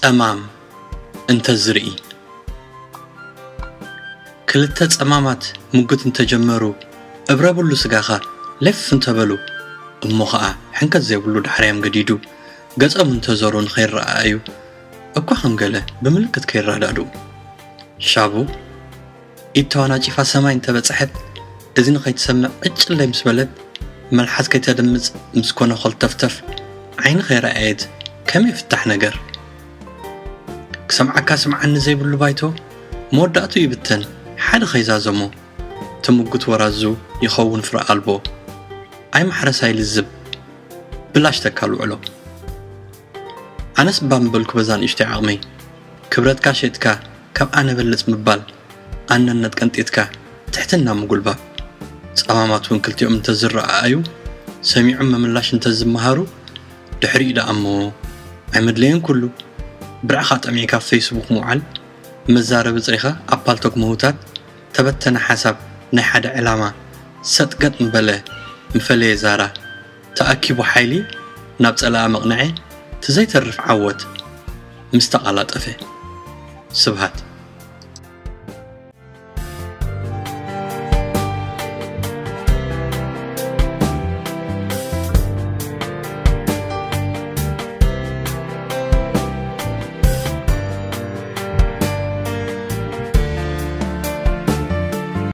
ጸማም እንተዝርኢ ክልተ ጸማማት ሙግት እንተጀመሩ እብረብሉ ስጋኻ ለፍ እንተበሉ እሞ ኸዓ ሕንከት ዘይብሉ ድሕርያም ገዲዱ ገጸም እንተዘሩን ኸይረአዩ እኳ ኸምገለ ብምልክት ከይራዳዱ ሻቡ ኢተዋና ጪፋ ሰማይ እንተበጽሐት እዝን ኸይትሰምዕ ዕጭለይ ምስ በለት መልሓት ከይተደምጽ ምስ ኮነ ኸልተፍተፍ ዓይኒ ኸይረአየት ከመይ ይፍታሕ ነገር ክሰምዓካ ስምዓኒ ዘይብሉ ባይቶ መወዳእቱ ይብተን ሓደ ኸይዛዘሞ ተሙግት ወራዙ ይኸውን ፍረ ኣልቦ ኣይ ማሕረሳይ ልዝብ ብላሽ ተካልውዕሎ ኣነስ ባምበልኩ በዛን እሽተይ ዓቕመይ ክብረትካ ሸጥካ ካብ ኣነ በልጽ ምባል ኣነነት ቀንጤትካ ትሕትና ምጉልባብ ጸማማት እውን ክልቲኦም እንተዝረአዩ ሰሚዑም መምላሽ እንተዝመሃሩ ድሕሪኡ ዳ እሞ ኣይመድለየን ኩሉ ብርዕኻ ጠሚዕካ ፌስቡክ ምውዓል መዛረብ ጽሪኻ ኣብ ፓልቶክ መሁታት ተበተነ ሓሳብ ናይ ሓደ ዕላማ ሰጥገጥ ምበለ ምፈለየ ዛራ ተኣኪቡ ሓይሊ ናብ ጸላኣ መቕንዐ ትዘይተርፍ ዓወት ምስተቓላጠፈ ስብሃት